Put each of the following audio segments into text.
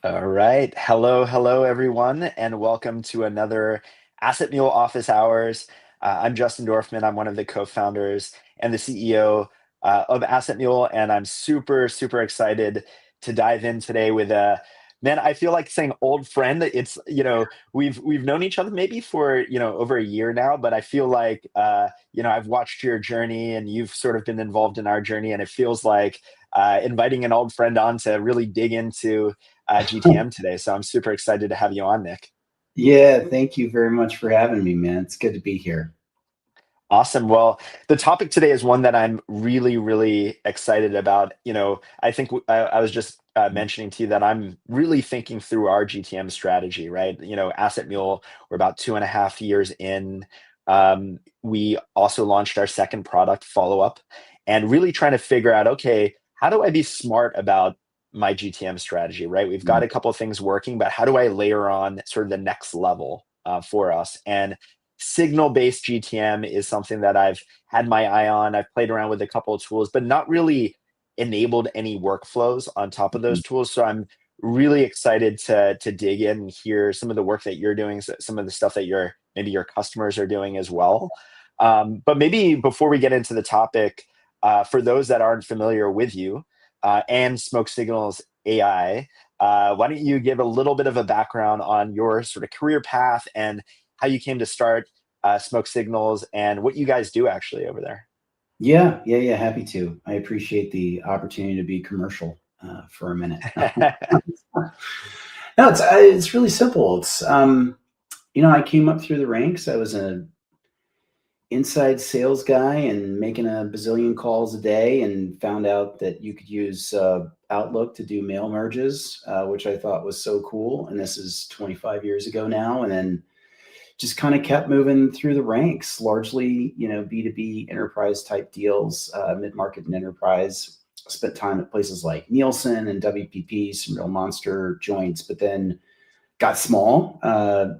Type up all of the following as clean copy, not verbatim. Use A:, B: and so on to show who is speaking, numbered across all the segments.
A: All right. Hello, everyone, and welcome to another Asset Mule Office Hours. I'm Justin Dorfman. I'm one of the co-founders and the CEO of Asset Mule, and I'm super excited to dive in today with a man. I feel like saying old friend. It's we've known each other maybe for over a year now, but I feel like I've watched your journey and you've sort of been involved in our journey, and it feels like inviting an old friend on to really dig into GTM today. So I'm super excited to have you on, Nick.
B: Yeah, thank you very much for having me, man. It's good to be here.
A: Awesome. Well, the topic today is one that I'm really excited about. I think I was just mentioning to you that I'm really thinking through our GTM strategy, right? Asset Mule, we're about 2.5 years in. We also launched our second product, Follow Up, and really trying to figure out, okay, how do I be smart about my GTM strategy, right? We've got
B: Mm.
A: a couple of things working, but how do I layer on sort of the next level for us? And signal-based GTM is something that I've had my eye on. I've played around with a couple of tools, but not really enabled any workflows on top of those tools. So I'm really excited to dig in and hear some of the work that you're doing, some of the stuff that maybe your customers are doing as well. But maybe before we get into the topic, for those that aren't familiar with you and Smoke Signals AI, why don't you give a little bit of a background on your sort of career path and how you came to start Smoke Signals and what you guys do actually over there?
B: Yeah. Happy to. I appreciate the opportunity to be commercial for a minute. No, it's really simple. I came up through the ranks. I was an inside sales guy and making a bazillion calls a day, and found out that you could use Outlook to do mail merges, which I thought was so cool. And this is 25 years ago now, and then just kind of kept moving through the ranks, largely, B2B enterprise type deals, mid-market and enterprise. Spent time at places like Nielsen and WPP, some real monster joints, but then got small,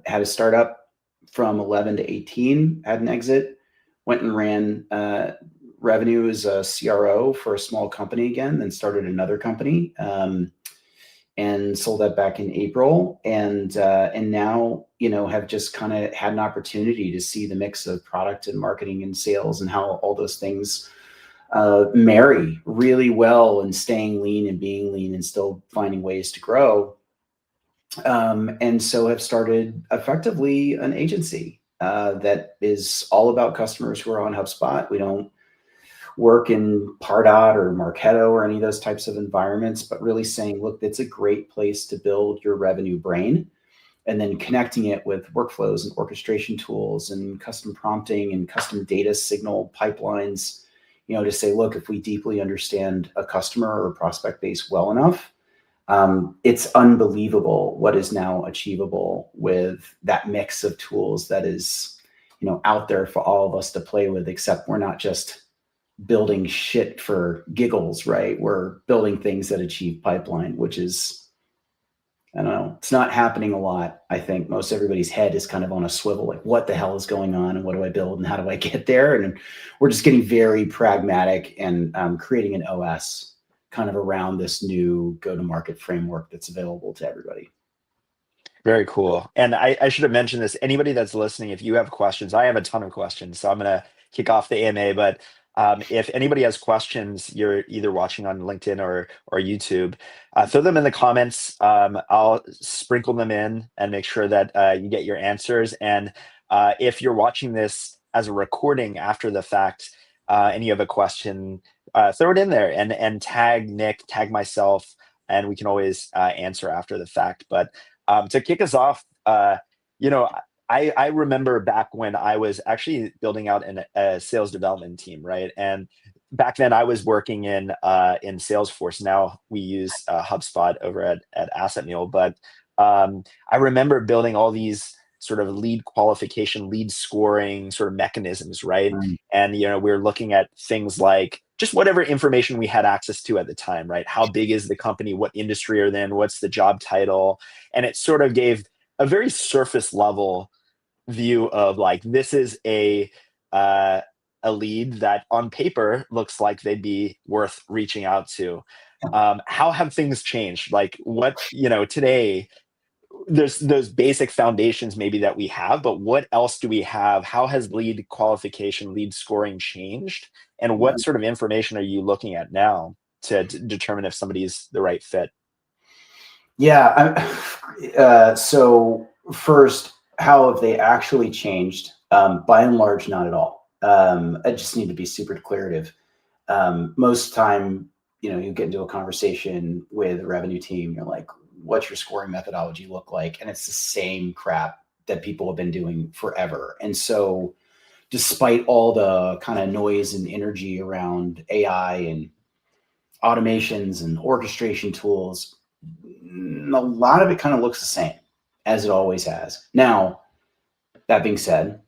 B: had a startup from 11 to 18, had an exit, went and ran revenue as a CRO for a small company again, then started another company. And sold that back in April, and now have just kind of had an opportunity to see the mix of product and marketing and sales and how all those things marry really well, and staying lean and being lean and still finding ways to grow. And so have started effectively an agency that is all about customers who are on HubSpot. We don't work in Pardot or Marketo or any of those types of environments, but really saying, look, it's a great place to build your revenue brain, and then connecting it with workflows and orchestration tools and custom prompting and custom data signal pipelines, to say, look, if we deeply understand a customer or prospect base well enough, it's unbelievable what is now achievable with that mix of tools that is, out there for all of us to play with, except we're not just building shit for giggles, right? We're building things that achieve pipeline, which is, I don't know, it's not happening a lot. I think most everybody's head is kind of on a swivel, like, what the hell is going on and what do I build and how do I get there? And we're just getting very pragmatic and creating an OS kind of around this new go-to-market framework that's available to everybody.
A: Very cool. And I should have mentioned this. Anybody that's listening, if you have questions, I have a ton of questions. So I'm going to kick off the AMA. But if anybody has questions, you're either watching on LinkedIn or YouTube, throw them in the comments. I'll sprinkle them in and make sure that you get your answers. And if you're watching this as a recording after the fact and you have a question, throw it in there and tag Nick, tag myself, and we can always answer after the fact. But to kick us off, you know, I remember back when I was actually building out a sales development team, right? And back then I was working in Salesforce. Now we use HubSpot over at Asset Mule, but I remember building all these sort of lead qualification, lead scoring sort of mechanisms, right?
B: Um,
A: And we were looking at things like just whatever information we had access to at the time, right? How big is the company? What industry are they in? What's the job title? And it sort of gave a very surface level view of like, this is uh, a lead that on paper looks like they'd be worth reaching out to. How have things changed? Like what, today there's those basic foundations maybe that we have, but what else do we have? How has lead qualification, lead scoring changed? And what sort of information are you looking at now to determine if somebody's the right fit?
B: Yeah. So first, how have they actually changed? By and large, not at all. I just need to be super declarative. Most time, you get into a conversation with a revenue team, you're like, what's your scoring methodology look like? And it's the same crap that people have been doing forever. And so despite all the kind of noise and energy around AI and automations and orchestration tools, a lot of it kind of looks the same as it always has. Now, that being said,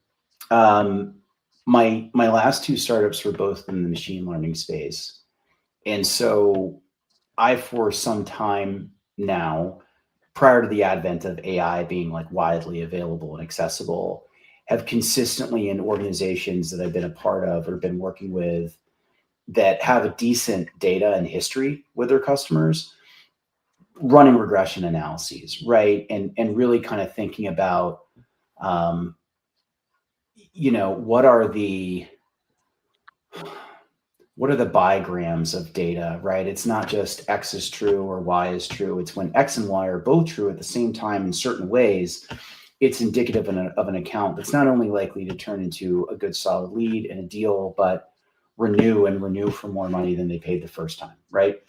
B: my last two startups were both in the machine learning space. And so I, for some time now, prior to the advent of AI being like widely available and accessible, have consistently in organizations that I've been a part of or been working with that have a decent data and history with their customers, running regression analyses, right? And really kind of thinking about, um, what are the bigrams of data, right? It's not just X is true or Y is true. It's when X and Y are both true at the same time in certain ways, it's indicative of an account that's not only likely to turn into a good solid lead and a deal, but renew for more money than they paid the first time, right?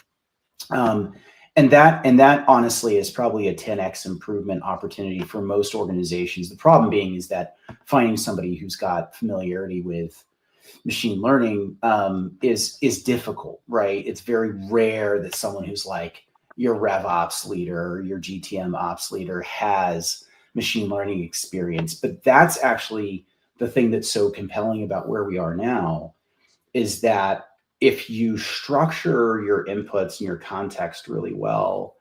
B: And that honestly is probably a 10x improvement opportunity for most organizations. The problem being is that finding somebody who's got familiarity with machine learning is difficult, right? It's very rare that someone who's like your rev ops leader or your GTM ops leader has machine learning experience. But that's actually the thing that's so compelling about where we are now, is that if you structure your inputs and your context really well,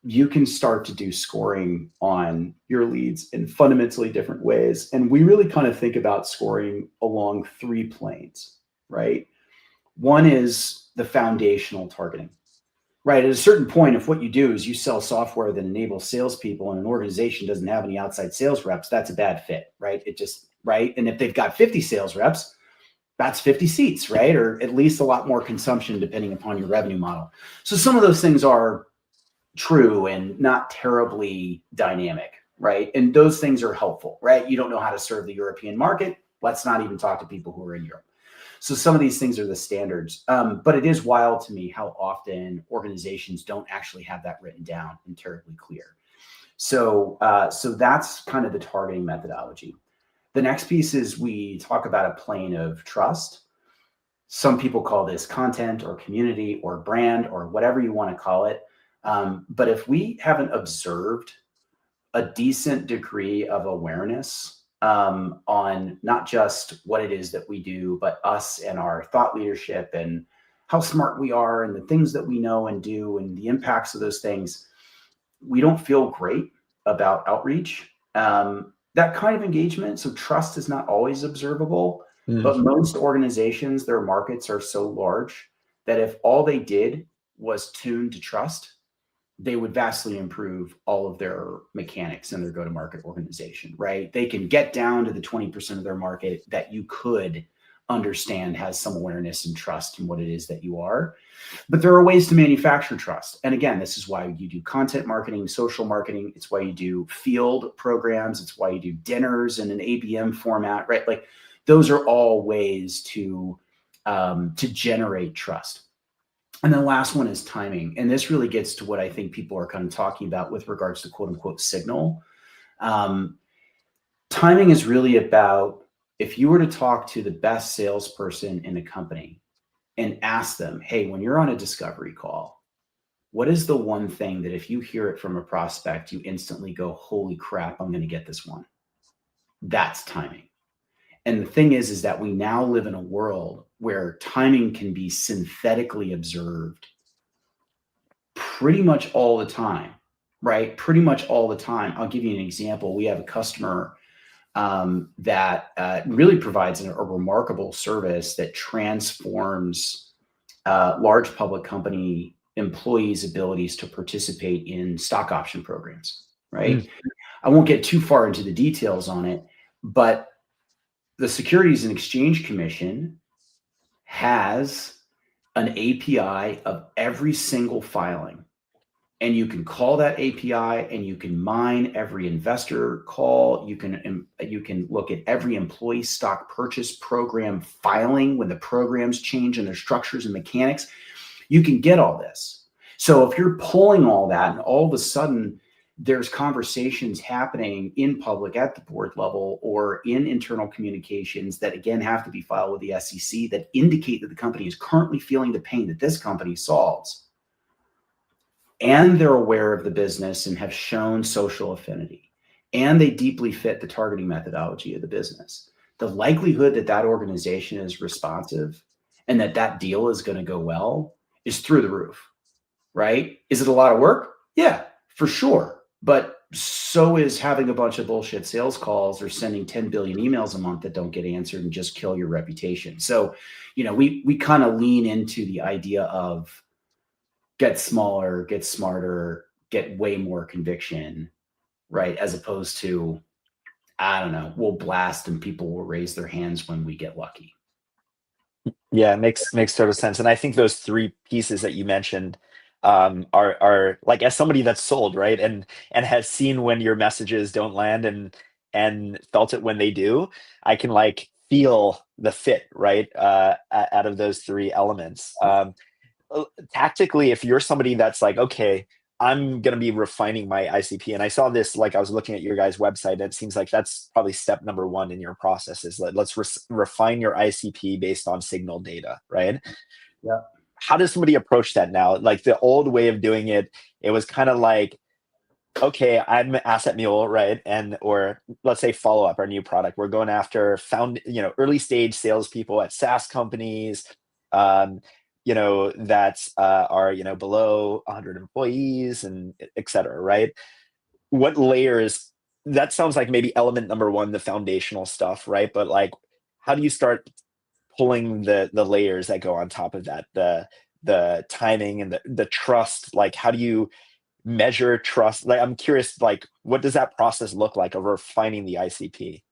B: you can start to do scoring on your leads in fundamentally different ways. And we really kind of think about scoring along three planes, right? One is the foundational targeting, right? At a certain point, if what you do is you sell software that enables salespeople and an organization doesn't have any outside sales reps, that's a bad fit, right? Right? And if they've got 50 sales reps, that's 50 seats, right? Or at least a lot more consumption depending upon your revenue model. So some of those things are true and not terribly dynamic, right? And those things are helpful, right? You don't know how to serve the European market. Let's not even talk to people who are in Europe. So some of these things are the standards. But it is wild to me how often organizations don't actually have that written down and terribly clear. So that's kind of the targeting methodology. The next piece is we talk about a plane of trust. Some people call this content or community or brand or whatever you want to call it. But if we haven't observed a decent degree of awareness on not just what it is that we do, but us and our thought leadership and how smart we are and the things that we know and do and the impacts of those things, we don't feel great about outreach. That kind of engagement, so trust is not always observable, but most organizations, their markets are so large that if all they did was tune to trust, they would vastly improve all of their mechanics in their go-to-market organization, right? They can get down to the 20% of their market that you could understand has some awareness and trust in what it is that you are. But there are ways to manufacture trust. And again, this is why you do content marketing, social marketing. It's why you do field programs. It's why you do dinners in an ABM format, right? Like those are all ways to generate trust. And then the last one is timing. And this really gets to what I think people are kind of talking about with regards to quote unquote signal. Timing is really about, if you were to talk to the best salesperson in a company and ask them, hey, when you're on a discovery call, what is the one thing that if you hear it from a prospect, you instantly go, holy crap, I'm going to get this one? That's timing. And the thing is that we now live in a world where timing can be synthetically observed pretty much all the time, right? Pretty much all the time. I'll give you an example. We have a customer that really provides a remarkable service that transforms large public company employees' abilities to participate in stock option programs,
A: Mm.
B: right? I won't get too far into the details on it, but the Securities and Exchange Commission has an API of every single filing. And you can call that API and you can mine every investor call. You can look at every employee stock purchase program filing when the programs change and their structures and mechanics. You can get all this. So if you're pulling all that and all of a sudden there's conversations happening in public at the board level or in internal communications that again have to be filed with the SEC that indicate that the company is currently feeling the pain that this company solves, and they're aware of the business and have shown social affinity, and they deeply fit the targeting methodology of the business, the likelihood that that organization is responsive and that that deal is going to go well is through the roof, right? Is it a lot of work? Yeah, for sure. But so is having a bunch of bullshit sales calls or sending 10 billion emails a month that don't get answered and just kill your reputation. So, we kind of lean into the idea of get smaller, get smarter, get way more conviction, right? As opposed to, I don't know, we'll blast and people will raise their hands when we get lucky.
A: Yeah, it makes total sense. And I think those three pieces that you mentioned are like, as somebody that's sold, right? And has seen when your messages don't land and felt it when they do, I can like feel the fit, right? Out of those three elements. Tactically, if you're somebody that's like, okay, I'm going to be refining my ICP, and I saw this, like I was looking at your guys' website, and it seems like that's probably step number one in your process is let's refine your ICP based on signal data, right?
B: Yeah.
A: How does somebody approach that now? Like the old way of doing it, it was kind of like, okay, I'm Asset Mule, right? And or let's say Follow Up, our new product. We're going after early stage salespeople at SaaS companies, um, that are below 100 employees and et cetera, right? What layers? That sounds like maybe element number one, the foundational stuff, right? But like, how do you start pulling the layers that go on top of that? The timing and the trust. Like, how do you measure trust? Like, I'm curious, like, what does that process look like of refining the ICP?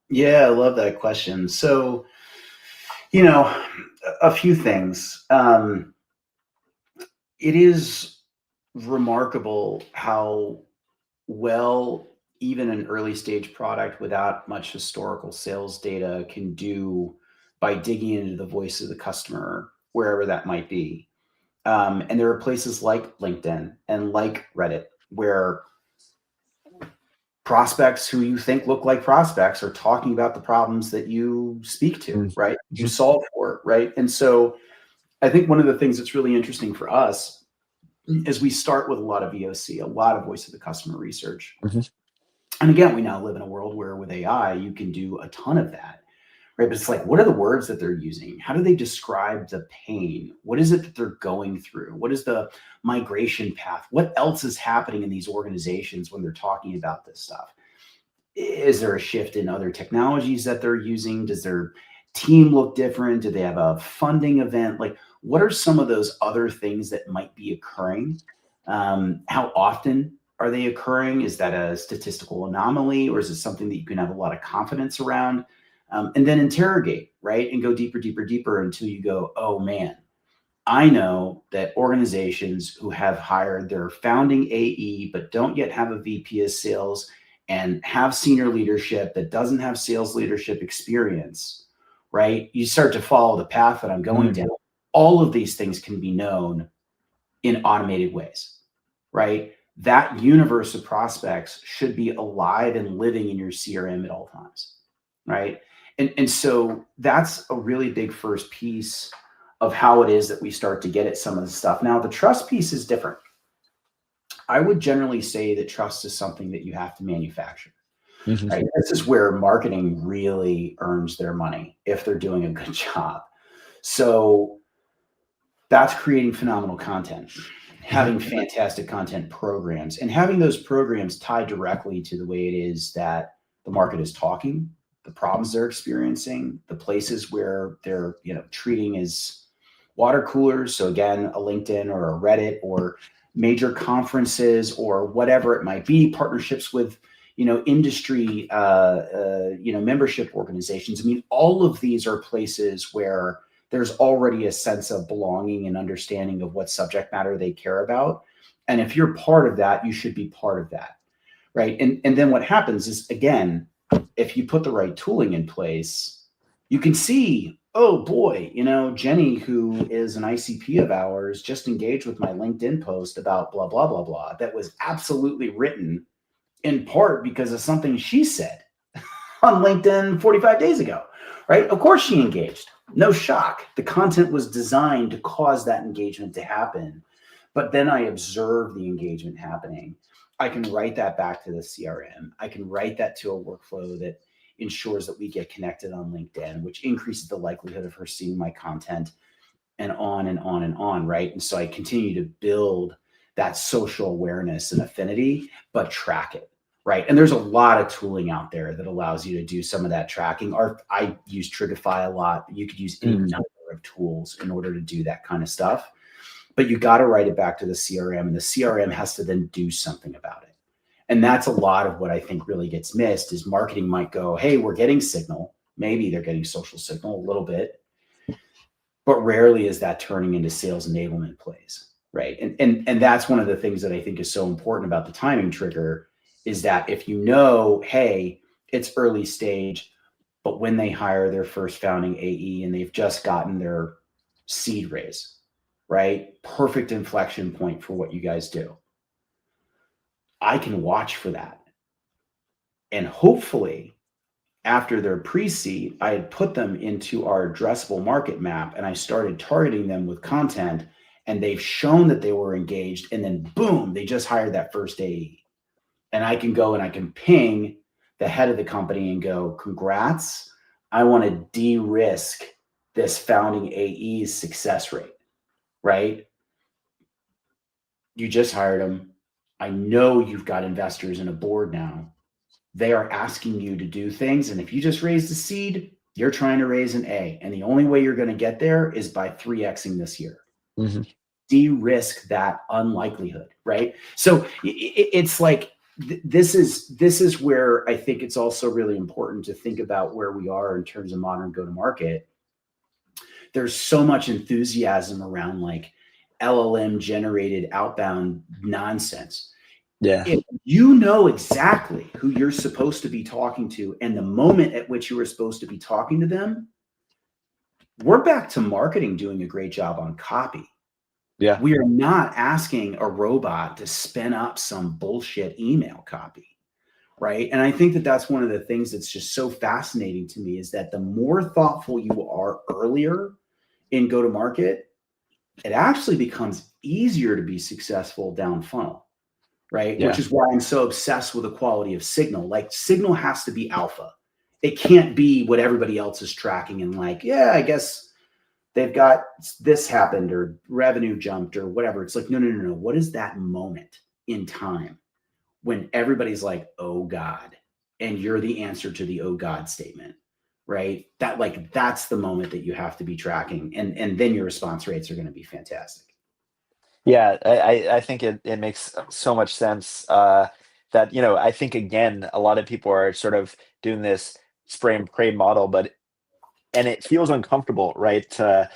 B: Yeah, I love that question. So, a few things. It is remarkable how well even an early stage product without much historical sales data can do by digging into the voice of the customer, wherever that might be. And there are places like LinkedIn and like Reddit where prospects who you think look like prospects are talking about the problems that you speak to, right? You
A: Mm-hmm.
B: solve for, right? And so I think one of the things that's really interesting for us is we start with a lot of VOC, a lot of voice of the customer research.
A: Mm-hmm.
B: And again, we now live in a world where with AI, you can do a ton of that, right? But it's like, what are the words that they're using? How do they describe the pain? What is it that they're going through? What is the migration path? What else is happening in these organizations when they're talking about this stuff? Is there a shift in other technologies that they're using? Does their team look different? Do they have a funding event? Like, what are some of those other things that might be occurring? How often are they occurring? Is that a statistical anomaly, or is it something that you can have a lot of confidence around? And then interrogate, right? And go deeper, deeper, deeper until you go, oh man, I know that organizations who have hired their founding AE, but don't yet have a VP of sales and have senior leadership that doesn't have sales leadership experience, right? You start to follow the path that I'm going down. All of these things can be known in automated ways, right? That universe of prospects should be alive and living in your CRM at all times, right? And so that's a really big first piece of how it is that we start to get at some of the stuff. Now, the trust piece is different. I would generally say that trust is something that you have to manufacture.
A: Mm-hmm.
B: Right? This is where marketing really earns their money if they're doing a good job. So that's creating phenomenal content, having fantastic content programs, and having those programs tied directly to the way it is that the market is talking, the problems they're experiencing, the places where they're treating as water coolers. So again, a LinkedIn or a Reddit, or major conferences or whatever it might be, partnerships with, industry, membership organizations. I mean, all of these are places where there's already a sense of belonging and understanding of what subject matter they care about. And if you're part of that, you should be part of that. Right. And then what happens is, again, if you put the right tooling in place, you can see, oh boy, Jenny, who is an ICP of ours, just engaged with my LinkedIn post about blah, blah, blah, blah, that was absolutely written in part because of something she said on LinkedIn 45 days ago, right? Of course she engaged. No shock. The content was designed to cause that engagement to happen. But then I observe the engagement happening. I can write that back to the CRM. I can write that to a workflow that ensures that we get connected on LinkedIn, which increases the likelihood of her seeing my content, and on and on and on, right? And so I continue to build that social awareness and affinity, but track it, right? And there's a lot of tooling out there that allows you to do some of that tracking. I use Trigify a lot. You could use any number of tools in order to do that kind of stuff. But you got to write it back to the CRM, and the CRM has to then do something about it. And that's a lot of what I think really gets missed is marketing might go, hey, we're getting signal. Maybe they're getting social signal a little bit, but rarely is that turning into sales enablement plays, right? And that's one of the things that I think is so important about the timing trigger is that if hey, it's early stage, but when they hire their first founding AE and they've just gotten their seed raise, right? Perfect inflection point for what you guys do. I can watch for that. And hopefully after their pre-seed, I had put them into our addressable market map and I started targeting them with content, and they've shown that they were engaged, and then boom, they just hired that first AE. And I can go and I can ping the head of the company and go, congrats, I want to de-risk this founding AE's success rate, right? You just hired them. I know you've got investors and a board now. They are asking you to do things. And if you just raised a seed, you're trying to raise an A. And the only way you're going to get there is by 3Xing this year. Mm-hmm. De-risk that unlikelihood, right? So it's like, this is where I think it's also really important to think about where we are in terms of modern go-to-market. There's so much enthusiasm around like LLM generated outbound nonsense.
A: Yeah.
B: If you know exactly who you're supposed to be talking to and the moment at which you were supposed to be talking to them, we're back to marketing doing a great job on copy.
A: Yeah.
B: We are not asking a robot to spin up some bullshit email copy, right? And I think that that's one of the things that's just so fascinating to me is that the more thoughtful you are earlier in go-to-market, it actually becomes easier to be successful down funnel. Right.
A: Yeah.
B: Which is why I'm so obsessed with the quality of signal. Like signal has to be alpha. It can't be what everybody else is tracking and like, yeah, I guess they've got this happened or revenue jumped or whatever. It's like, no. What is that moment in time when everybody's like, oh God, and you're the answer to the oh God statement, right? That's the moment that you have to be tracking. And then your response rates are going to be fantastic.
A: Yeah, I think it makes so much sense that, I think, again, a lot of people are sort of doing this spray and pray model, and it feels uncomfortable, right? To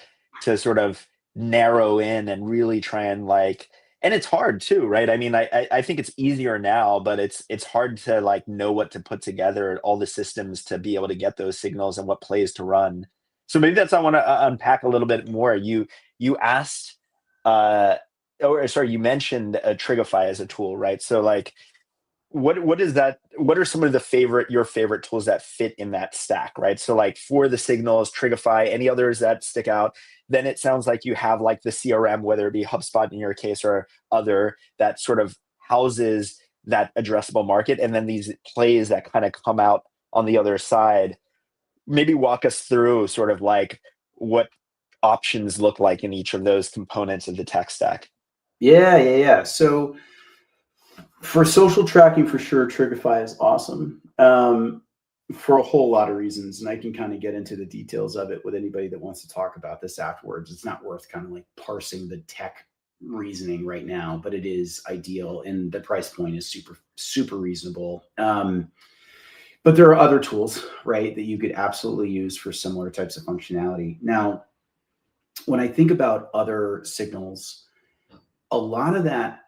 A: sort of narrow in and really try and and it's hard too, right? I mean, I think it's easier now, but it's hard to know what to put together, all the systems to be able to get those signals and what plays to run. So maybe that's I want to unpack a little bit more. You asked uh or sorry, you mentioned Trigify as a tool, right? So what is that? What are some of your favorite tools that fit in that stack, right? So for the signals, Trigify, any others that stick out? Then it sounds like you have the CRM, whether it be HubSpot in your case or other, that sort of houses that addressable market, and then these plays that kind of come out on the other side. Maybe walk us through sort of what options look like in each of those components of the tech stack.
B: Yeah. So for social tracking, for sure, Trigify is awesome. For a whole lot of reasons, and I can kind of get into the details of it with anybody that wants to talk about this afterwards. It's not worth kind of like parsing the tech reasoning right now, but it is ideal, and the price point is super reasonable. But there are other tools, right, that you could absolutely use for similar types of functionality. Now, when I think about other signals, a lot of that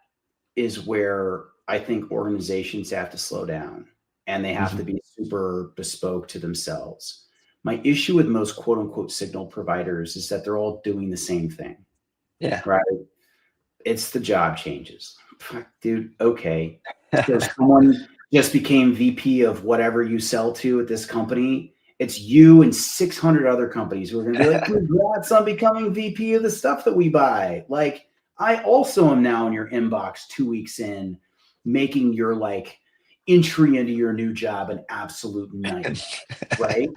B: is where I think organizations have to slow down, and they have to be super bespoke to themselves. My issue with most quote unquote signal providers is that they're all doing the same thing,
A: Yeah.
B: right? It's the job changes. Fuck, dude, okay. So someone just became VP of whatever you sell to at this company. It's you and 600 other companies who are going to be like, congrats on becoming VP of the stuff that we buy. Like, I also am now in your inbox 2 weeks in, making your like entry into your new job an absolute nightmare, right?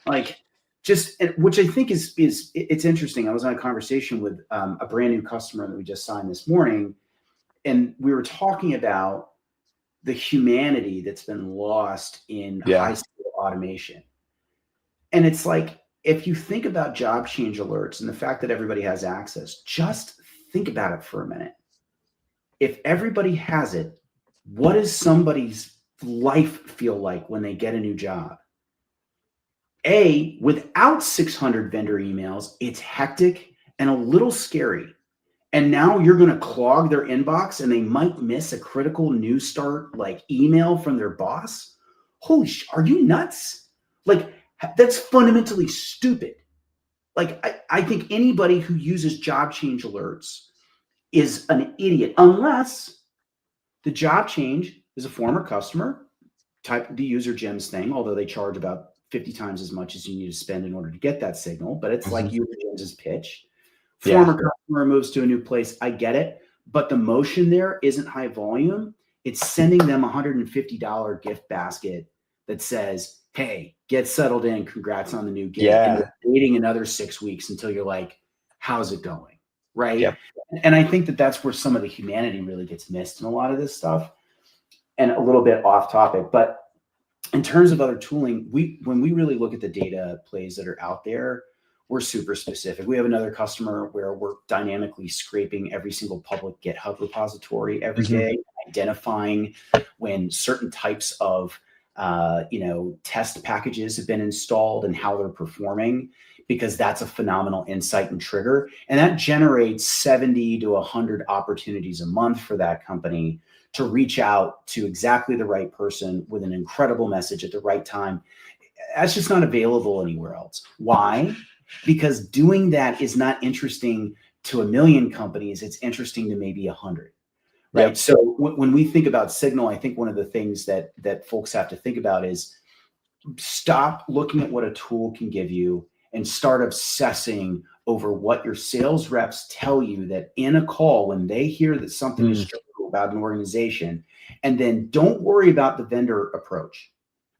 B: Like, just, which I think is it's interesting. I was on a conversation with a brand new customer that we just signed this morning, and we were talking about the humanity that's been lost in high scale automation. And it's like, if you think about job change alerts and the fact that everybody has access, just think about it for a minute. If everybody has it, what does somebody's life feel like when they get a new job? Without 600 vendor emails, it's hectic and a little scary. And now you're going to clog their inbox, and they might miss a critical news start like email from their boss. Holy sh! Are you nuts? Like, that's fundamentally stupid. Like, I think anybody who uses job change alerts is an idiot, unless the job change is a former customer, type the user gems thing, although they charge about 50 times as much as you need to spend in order to get that signal. But it's like user gems' pitch. Former customer moves to a new place. I get it. But the motion there isn't high volume. It's sending them a $150 gift basket that says, hey, get settled in. Congrats on the new gig. And you're waiting another 6 weeks until you're like, how's it going? Right.
A: Yep.
B: And I think that that's where some of the humanity really gets missed in a lot of this stuff, and a little bit off topic. But in terms of other tooling, when we really look at the data plays that are out there, we're super specific. We have another customer where we're dynamically scraping every single public GitHub repository every day, identifying when certain types of test packages have been installed and how they're performing, because that's a phenomenal insight and trigger. And that generates 70 to 100 opportunities a month for that company to reach out to exactly the right person with an incredible message at the right time. That's just not available anywhere else. Why? Because doing that is not interesting to a million companies. It's interesting to maybe 100. Right. Yep. So when we think about signal, I think one of the things that folks have to think about is stop looking at what a tool can give you and start obsessing over what your sales reps tell you that in a call when they hear that something is true about an organization. And then don't worry about the vendor approach.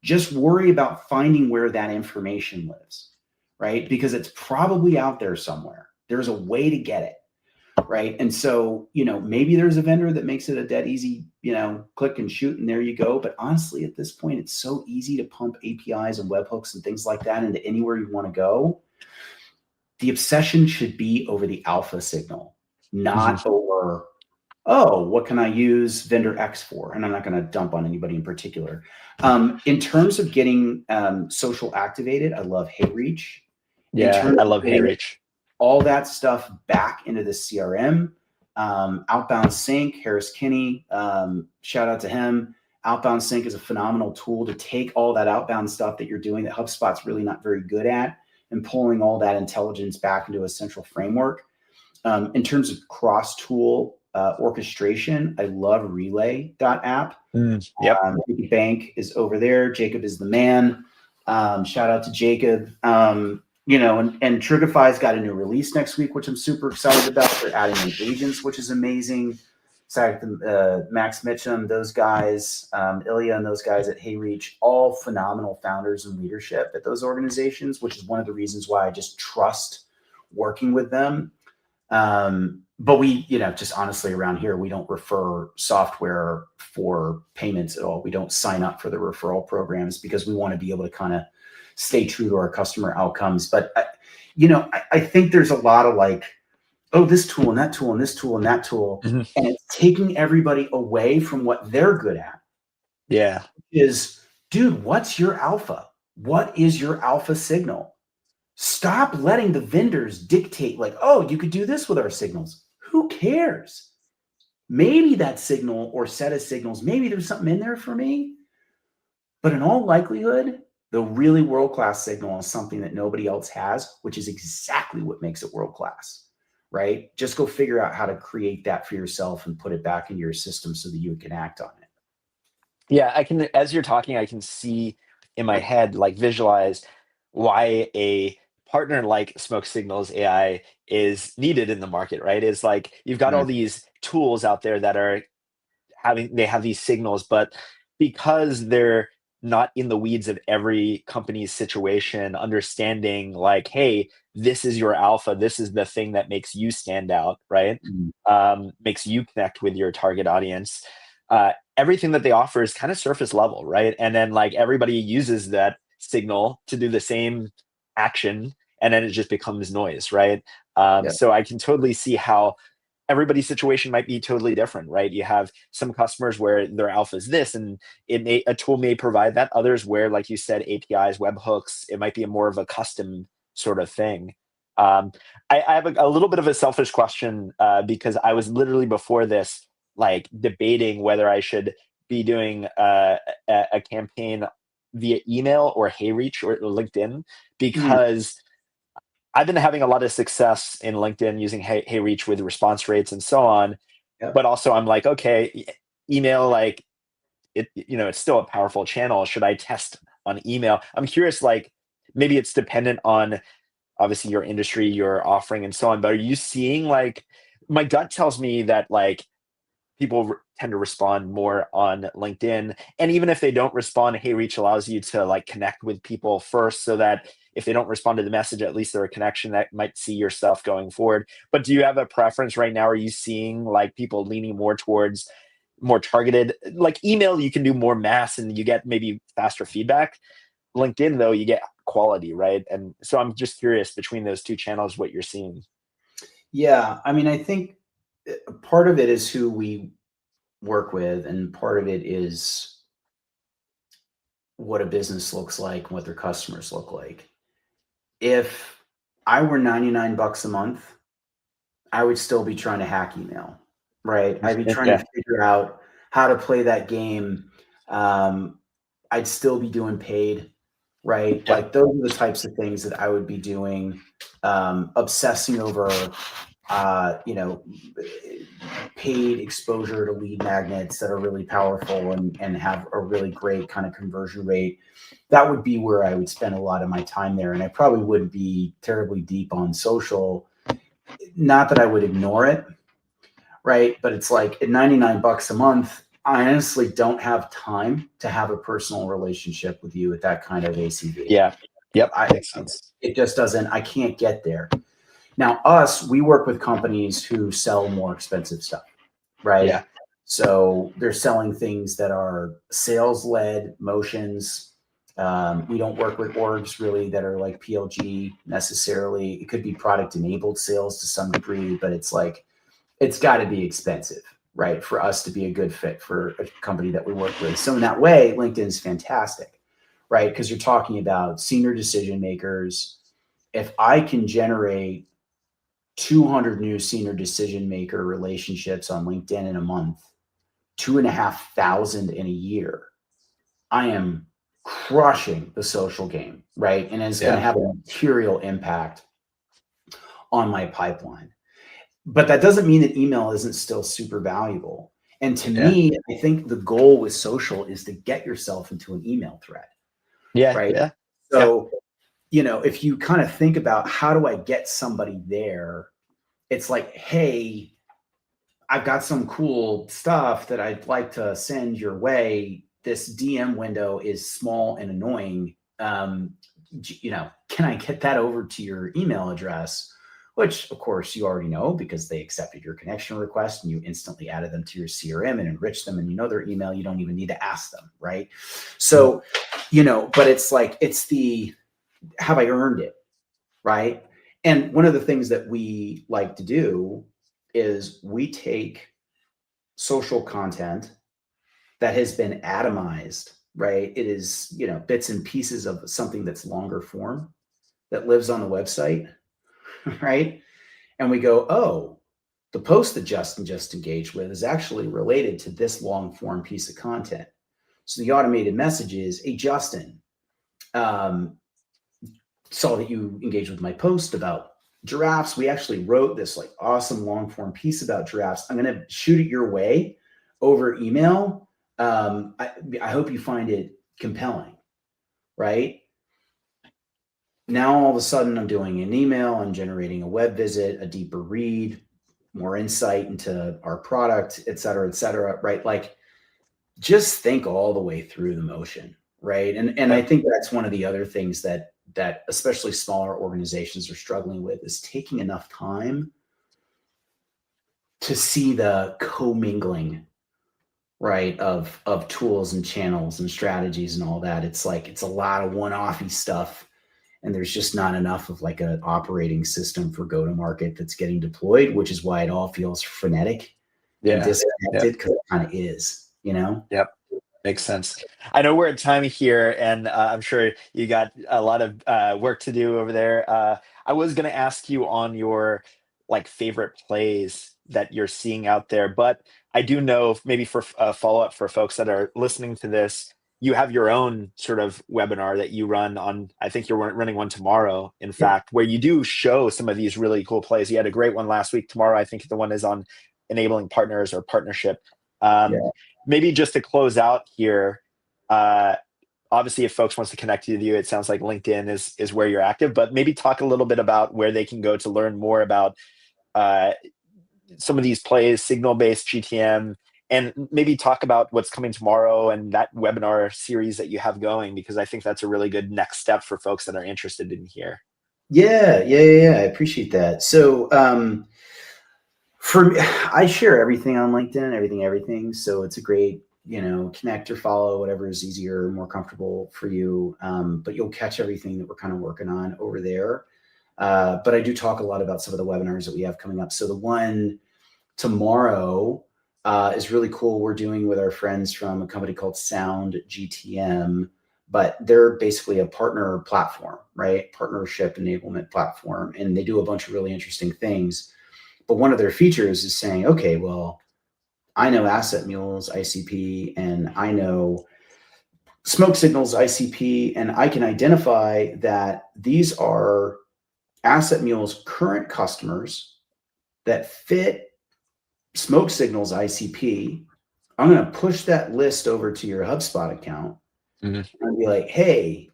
B: Just worry about finding where that information lives, right? Because it's probably out there somewhere. There's a way to get it. Right. And so, maybe there's a vendor that makes it a dead easy, click and shoot, and there you go. But honestly, at this point, it's so easy to pump APIs and webhooks and things like that into anywhere you want to go. The obsession should be over the alpha signal, not over, what can I use vendor X for? And I'm not going to dump on anybody in particular. In terms of getting social activated, I love HeyReach.
A: Yeah, I love HeyReach.
B: All that stuff back into the CRM, Outbound Sync, Harris Kinney, shout out to him. Outbound Sync is a phenomenal tool to take all that outbound stuff that you're doing that HubSpot's really not very good at, and pulling all that intelligence back into a central framework. In terms of cross-tool orchestration, I love relay.app. Bank is over there. Jacob is the man. Shout out to Jacob. And Trigify's got a new release next week, which I'm super excited about. They're adding in agents, which is amazing. Max Mitchum, those guys, Ilya and those guys at HeyReach, all phenomenal founders and leadership at those organizations, which is one of the reasons why I just trust working with them. But we, just honestly around here, we don't refer software for payments at all. We don't sign up for the referral programs because we want to be able to kind of stay true to our customer outcomes. But I think there's a lot of like, oh, this tool and that tool and this tool and that tool,
A: Mhm.
B: and it's taking everybody away from what they're good at.
A: Yeah.
B: Is, dude, what's your alpha? What is your alpha signal? Stop letting the vendors dictate like, oh, you could do this with our signals. Who cares? Maybe that signal or set of signals, maybe there's something in there for me. But in all likelihood, the really world-class signal is something that nobody else has, which is exactly what makes it world-class, right? Just go figure out how to create that for yourself and put it back into your system so that you can act on it.
A: Yeah, I can, as you're talking, I can see in my head, like visualize why a partner like Smoke Signals AI is needed in the market, right? Is like you've got all
B: Mm,
A: these tools out there that are they have these signals, but because they're not in the weeds of every company's situation, understanding like, hey, this is your alpha, this is the thing that makes you stand out, right?
B: mm,
A: Makes you connect with your target audience. Everything that they offer is kind of surface level, right? And then like everybody uses that signal to do the same action, and then it just becomes noise, right?
B: yeah.
A: So I can totally see how everybody's situation might be totally different, right? You have some customers where their alpha is this, and a tool may provide that. Others where, like you said, APIs, webhooks, it might be a more of a custom sort of thing. Um, I have a little bit of a selfish question because I was literally before this like debating whether I should be doing a campaign via email or HeyReach or LinkedIn
B: Mm,
A: because I've been having a lot of success in LinkedIn using HeyReach with response rates and so on.
B: yep.
A: But also, I'm like, okay, email, like it's still a powerful channel. Should I test on email? I'm curious, like maybe it's dependent on obviously your industry, your offering, and so on. But are you seeing like my gut tells me that like people tend to respond more on LinkedIn. And even if they don't respond, Hey Reach allows you to like connect with people first so that if they don't respond to the message, at least they're a connection that might see your stuff going forward. But do you have a preference right now? Are you seeing like people leaning more towards more targeted, like email, you can do more mass and you get maybe faster feedback. LinkedIn, though, you get quality, right? And so I'm just curious between those two channels, what you're seeing.
B: Yeah. I mean, I think part of it is who we work with, and part of it is what a business looks like and what their customers look like. If I were 99 bucks a month, I would still be trying to hack email, right? I'd be trying
A: Yeah.
B: to figure out how to play that game. Um, I'd still be doing paid, right?
A: Yeah.
B: Like those are the types of things that I would be doing, obsessing over, you know, paid exposure to lead magnets that are really powerful and have a really great kind of conversion rate. That would be where I would spend a lot of my time there. And I probably wouldn't be terribly deep on social. Not that I would ignore it, right? But it's like at 99 bucks a month, I honestly don't have time to have a personal relationship with you at that kind of ACV.
A: Yeah. Yep.
B: I
A: Makes sense.
B: it just doesn't, I can't get there. Now, us, we work with companies who sell more expensive stuff,
A: Yeah.
B: right? So they're selling things that are sales led motions. We don't work with orgs really that are like PLG necessarily. It could be product enabled sales to some degree, but it's like, it's got to be expensive, right? For us to be a good fit for a company that we work with. So in that way, LinkedIn is fantastic, right? Because you're talking about senior decision makers. If I can generate 200 new senior decision maker relationships on LinkedIn in a month, 2,500 in a year, I am crushing the social game, right? And it's going to
A: Yeah.
B: have a material impact on my pipeline. But that doesn't mean that email isn't still super valuable. And to
A: Yeah.
B: me, I think the goal with social is to get yourself into an email thread,
A: Yeah.
B: right?
A: Yeah. Yeah.
B: So, if you kind of think about how do I get somebody there, it's like, hey, I've got some cool stuff that I'd like to send your way. This DM window is small and annoying. Can I get that over to your email address? which of course you already know because they accepted your connection request and you instantly added them to your CRM and enriched them and you know their email. You don't even need to ask them, right? So, but it's like, it's the, have I earned it, right? And one of the things that we like to do is we take social content that has been atomized, right? It is, bits and pieces of something that's longer form that lives on the website, right? And we go, oh, the post that Justin just engaged with is actually related to this long form piece of content. So the automated message is, hey, Justin, saw that you engaged with my post about giraffes. We actually wrote this like awesome long form piece about giraffes. I'm going to shoot it your way over email. I hope you find it compelling, right? Now, all of a sudden, I'm doing an email, I'm generating a web visit, a deeper read, more insight into our product, et cetera, right? Like, just think all the way through the motion, right? And I think that's one of the other things that especially smaller organizations are struggling with is taking enough time to see the commingling, right, of tools and channels and strategies and all that. It's like, it's a lot of one-offy stuff. And there's just not enough of like an operating system for go-to-market that's getting deployed, which is why it all feels frenetic and disconnected, because it kind of is,
A: Yep. Makes sense. I know we're at time here, and I'm sure you got a lot of work to do over there. I was going to ask you on your like favorite plays that you're seeing out there, but I do know maybe for a follow up for folks that are listening to this, you have your own sort of webinar that you run on. I think you're running one tomorrow, in fact, where you do show some of these really cool plays. You had a great one last week. Tomorrow, I think the one is on enabling partners or partnership. Maybe just to close out here, obviously, if folks wants to connect with you, it sounds like LinkedIn is where you're active, but maybe talk a little bit about where they can go to learn more about some of these plays, signal-based GTM, and maybe talk about what's coming tomorrow and that webinar series that you have going, because I think that's a really good next step for folks that are interested in here.
B: Yeah. I appreciate that. So I share everything on LinkedIn, everything. So it's a great, connect or follow, whatever is easier, more comfortable for you. But you'll catch everything that we're kind of working on over there. But I do talk a lot about some of the webinars that we have coming up. So the one tomorrow is really cool. We're doing with our friends from a company called Sound GTM, but they're basically a partner platform, right? Partnership enablement platform. And they do a bunch of really interesting things. But one of their features is saying, okay, well, I know Asset Mules ICP and I know Smoke Signals ICP, and I can identify that these are Asset Mules current customers that fit Smoke Signals ICP. I'm going to push that list over to your HubSpot account and be like, hey,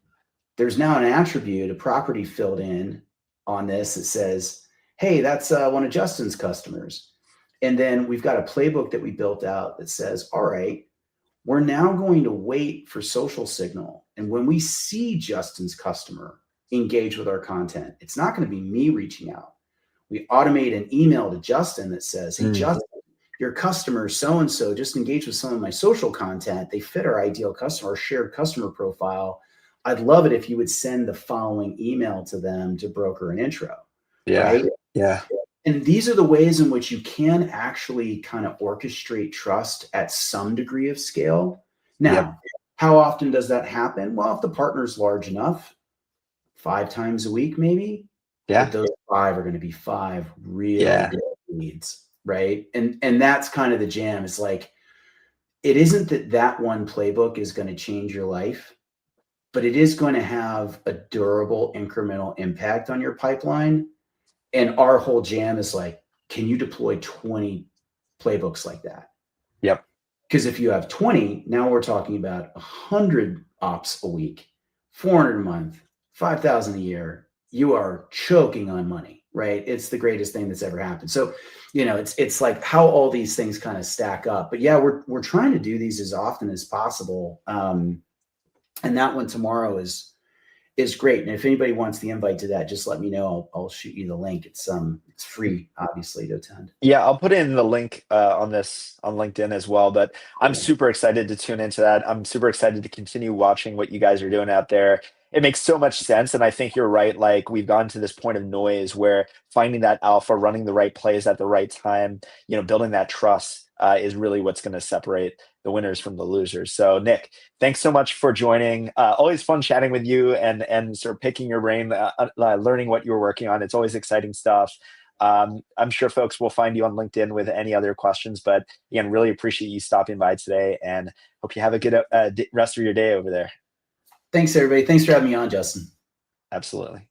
B: there's now an attribute, a property filled in on this that says, hey, that's one of Justin's customers. And then we've got a playbook that we built out that says, all right, we're now going to wait for social signal. And when we see Justin's customer engage with our content, it's not going to be me reaching out. We automate an email to Justin that says, hey, Justin, your customer so-and-so just engaged with some of my social content. They fit our ideal customer, our shared customer profile. I'd love it if you would send the following email to them to broker an intro. Right?
A: Yeah.
B: And these are the ways in which you can actually kind of orchestrate trust at some degree of scale. Now, how often does that happen? Well, if the partner's large enough, 5 times a week, maybe.
A: Yeah.
B: But those 5 are going to be 5 really good leads, right? And that's kind of the jam. It's like, it isn't that one playbook is going to change your life, but it is going to have a durable incremental impact on your pipeline. And our whole jam is like, can you deploy 20 playbooks like that?
A: Yep.
B: Because if you have 20, now we're talking about 100 ops a week, 400 a month, 5,000 a year. You are choking on money, right? It's the greatest thing that's ever happened. So, it's like how all these things kind of stack up. But yeah, we're trying to do these as often as possible. And that one tomorrow is is great. And if anybody wants the invite to that, just let me know. I'll shoot you the link. It's free, obviously, to attend.
A: Yeah, I'll put in the link on this on LinkedIn as well. But I'm
B: Cool.
A: super excited to tune into that. I'm super excited to continue watching what you guys are doing out there. It makes so much sense, and I think you're right. Like we've gotten to this point of noise where finding that alpha, running the right plays at the right time, building that trust is really what's going to separate the winners from the losers. So, Nick, thanks so much for joining. Always fun chatting with you and sort of picking your brain, learning what you're working on. It's always exciting stuff. I'm sure folks will find you on LinkedIn with any other questions, but again, really appreciate you stopping by today and hope you have a good rest of your day over there.
B: Thanks, everybody. Thanks for having me on, Justin.
A: Absolutely.